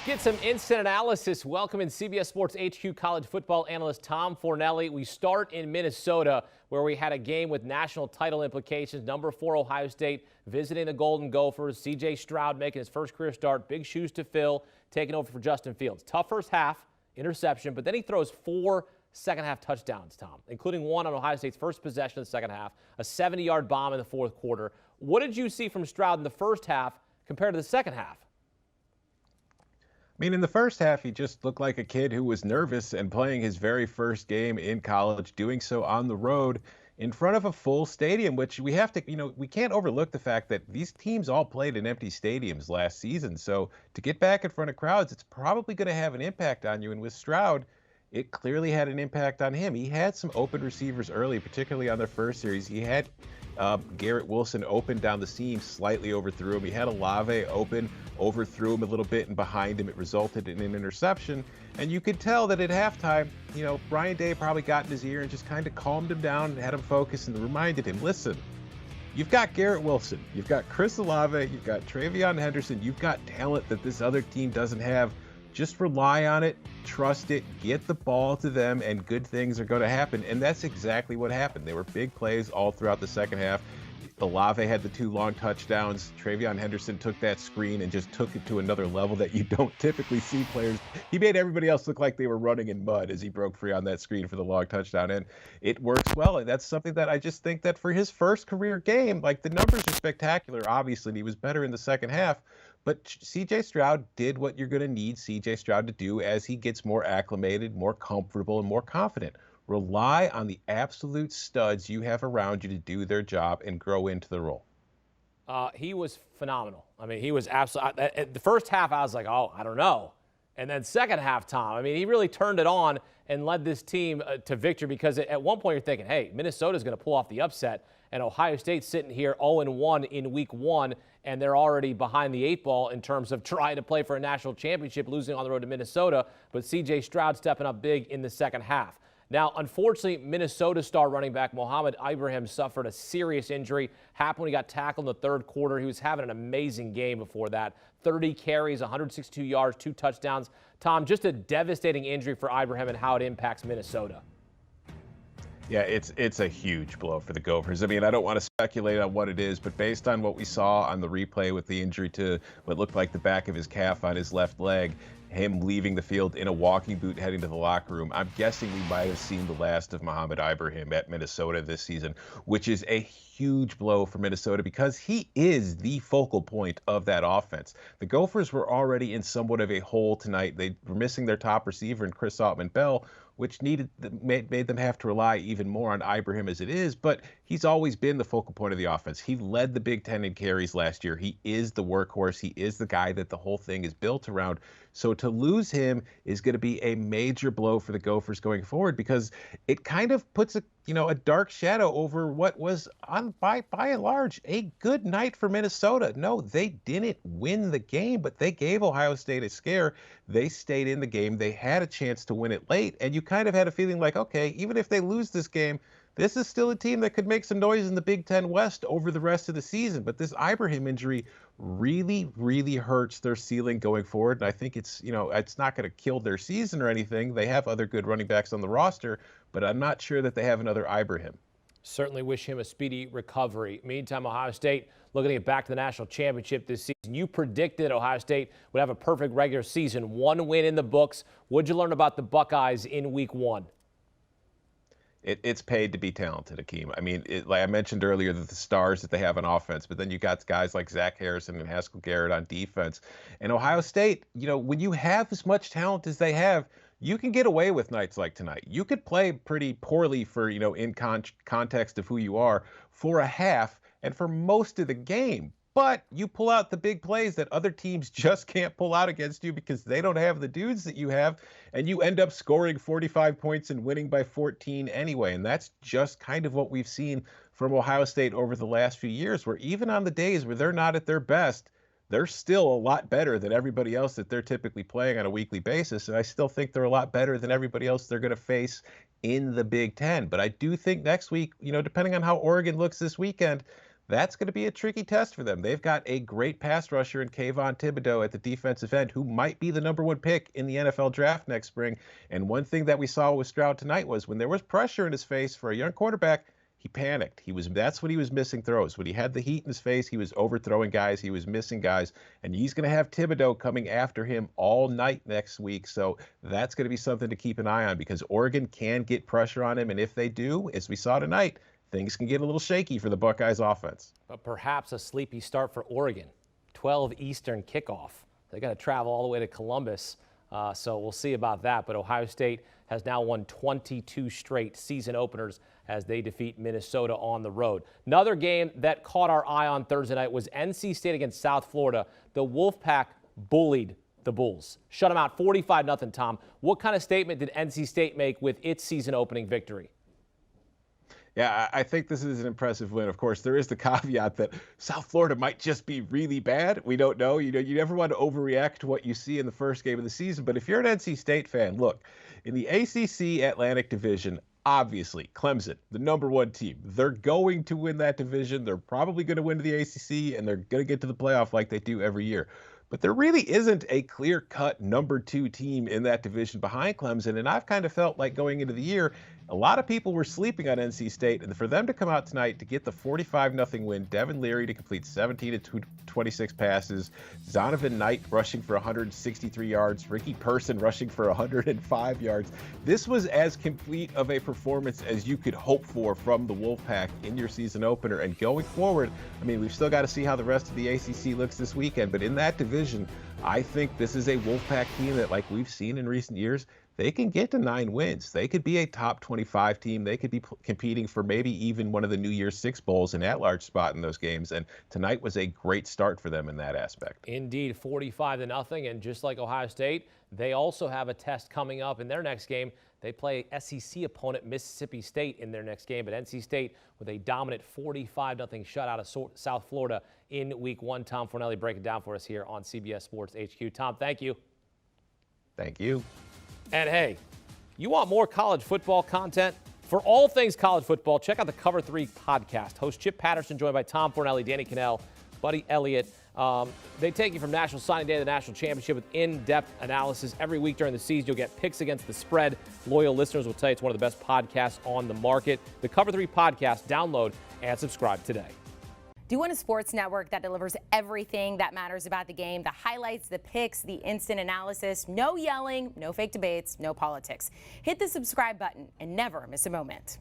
Get some instant analysis. Welcome in CBS Sports HQ college football analyst Tom Fornelli. We start in Minnesota, where we had a game with national title implications. Number 4 Ohio State visiting the Golden Gophers. Stroud making his first career start. Big shoes to fill, taking over for Justin Fields. Tough first half, interception, but then he throws 4 second-half touchdowns, Tom, including one on Ohio State's first possession of the second half, a 70-yard bomb in the fourth quarter. What did you see from Stroud in the first half compared to the second half? I mean, in the first half, he just looked like a kid who was nervous and playing his very first game in college, doing so on the road in front of a full stadium, which we have to, we can't overlook the fact that these teams all played in empty stadiums last season. So to get back in front of crowds, it's probably going to have an impact on you. And with Stroud, it clearly had an impact on him. He had some open receivers early, particularly on their first series. He had Garrett Wilson open down the seam, slightly overthrew him. He had Olave open, overthrew him a little bit, and behind him it resulted in an interception. And you could tell that at halftime, Brian Day probably got in his ear and just kind of calmed him down and had him focus and reminded him, listen, you've got Garrett Wilson, you've got Chris Olave, you've got Travion Henderson, you've got talent that this other team doesn't have. Just rely on it, trust it, get the ball to them, and good things are going to happen. And that's exactly what happened. They were big plays all throughout the second half. Olave had the 2 long touchdowns. Travion Henderson took that screen and just took it to another level that you don't typically see players. He made everybody else look like they were running in mud as he broke free on that screen for the long touchdown. And it works well. And that's something that I just think that for his first career game, like the numbers are spectacular, obviously, and he was better in the second half. But C.J. Stroud did what you're going to need C.J. Stroud to do as he gets more acclimated, more comfortable, and more confident. Rely on the absolute studs you have around you to do their job and grow into the role. He was phenomenal. I mean, he was absolutely – the first half, I was like, oh, I don't know. And then second half, Tom, I mean, he really turned it on and led this team to victory because at one point you're thinking, hey, Minnesota's going to pull off the upset. And Ohio State's sitting here 0-1 in week 1, and they're already behind the 8 ball in terms of trying to play for a national championship, losing on the road to Minnesota. But C.J. Stroud stepping up big in the second half. Now, unfortunately, Minnesota star running back Mohamed Ibrahim suffered a serious injury. Happened when he got tackled in the third quarter. He was having an amazing game before that. 30 carries, 162 yards, 2 touchdowns. Tom, just a devastating injury for Ibrahim and how it impacts Minnesota. Yeah, it's a huge blow for the Gophers. I mean, I don't want to speculate on what it is, but based on what we saw on the replay with the injury to what looked like the back of his calf on his left leg, him leaving the field in a walking boot heading to the locker room, I'm guessing we might have seen the last of Mohamed Ibrahim at Minnesota this season, which is a huge blow for Minnesota because he is the focal point of that offense. The Gophers were already in somewhat of a hole tonight. They were missing their top receiver in Chris Autman-Bell, which made them have to rely even more on Ibrahim as it is, but he's always been the focal point of the offense. He led the Big Ten in carries last year. He is the workhorse. He is the guy that the whole thing is built around. So to lose him is going to be a major blow for the Gophers going forward because it kind of puts a dark shadow over what was, by and large, a good night for Minnesota. No, they didn't win the game, but they gave Ohio State a scare. They stayed in the game. They had a chance to win it late, and you kind of had a feeling like, okay, even if they lose this game, this is still a team that could make some noise in the Big Ten West over the rest of the season. But this Ibrahim injury really, really hurts their ceiling going forward. And I think it's not going to kill their season or anything. They have other good running backs on the roster, but I'm not sure that they have another Ibrahim. Certainly wish him a speedy recovery. Meantime, Ohio State looking to get back to the national championship this season. You predicted Ohio State would have a perfect regular season, 1 win in the books. What'd you learn about the Buckeyes in week 1? It's paid to be talented, Akeem. I mean, like I mentioned earlier, the stars that they have on offense, but then you got guys like Zach Harrison and Haskell Garrett on defense. And Ohio State, when you have as much talent as they have, you can get away with nights like tonight. You could play pretty poorly for, in context of who you are for a half and for most of the game. But you pull out the big plays that other teams just can't pull out against you because they don't have the dudes that you have, and you end up scoring 45 points and winning by 14 anyway. And that's just kind of what we've seen from Ohio State over the last few years, where even on the days where they're not at their best, they're still a lot better than everybody else that they're typically playing on a weekly basis. And I still think they're a lot better than everybody else they're going to face in the Big Ten. But I do think next week, depending on how Oregon looks this weekend, that's going to be a tricky test for them. They've got a great pass rusher in Kayvon Thibodeau at the defensive end, who might be the #1 pick in the NFL draft next spring. And one thing that we saw with Stroud tonight was when there was pressure in his face for a young quarterback, he panicked. That's when he was missing throws. When he had the heat in his face, he was overthrowing guys, he was missing guys, and he's going to have Thibodeau coming after him all night next week. So that's going to be something to keep an eye on because Oregon can get pressure on him, and if they do, as we saw tonight, things can get a little shaky for the Buckeyes offense. But perhaps a sleepy start for Oregon. 12 Eastern kickoff. They got to travel all the way to Columbus, so we'll see about that. But Ohio State has now won 22 straight season openers as they defeat Minnesota on the road. Another game that caught our eye on Thursday night was NC State against South Florida. The Wolfpack bullied the Bulls. Shut them out 45-0, Tom. What kind of statement did NC State make with its season opening victory? Yeah, I think this is an impressive win. Of course, there is the caveat that South Florida might just be really bad. We don't know. You never want to overreact to what you see in the first game of the season. But if you're an NC State fan, look, in the ACC Atlantic Division, obviously, Clemson, the #1 team. They're going to win that division. They're probably going to win the ACC, and they're going to get to the playoff like they do every year. But there really isn't a clear-cut #2 team in that division behind Clemson, and I've kind of felt like going into the year, a lot of people were sleeping on NC State, and for them to come out tonight to get the 45-0 win, Devin Leary to complete 17 of 26 passes, Zonovan Knight rushing for 163 yards, Ricky Person rushing for 105 yards. This was as complete of a performance as you could hope for from the Wolfpack in your season opener. And going forward, I mean, we've still got to see how the rest of the ACC looks this weekend, but in that division, I think this is a Wolfpack team that, like we've seen in recent years, they can get to 9 wins. They could be a top 25 team. They could be competing for maybe even one of the New Year's Six Bowls, an at-large spot in those games. And tonight was a great start for them in that aspect. Indeed, 45-0. And just like Ohio State, they also have a test coming up in their next game. They play SEC opponent Mississippi State in their next game. But NC State with a dominant 45-0 shutout of South Florida in Week 1. Tom Fornelli breaking down for us here on CBS Sports HQ. Tom, thank you. Thank you. And hey, you want more college football content? For all things college football, check out the Cover 3 podcast. Host Chip Patterson, joined by Tom Fornelli, Danny Cannell, Buddy Elliott. They take you from National Signing Day to the National Championship with in-depth analysis. Every week during the season, you'll get picks against the spread. Loyal listeners will tell you it's one of the best podcasts on the market. The Cover 3 podcast, download and subscribe today. Do you want a sports network that delivers everything that matters about the game? The highlights, the picks, the instant analysis, no yelling, no fake debates, no politics. Hit the subscribe button and never miss a moment.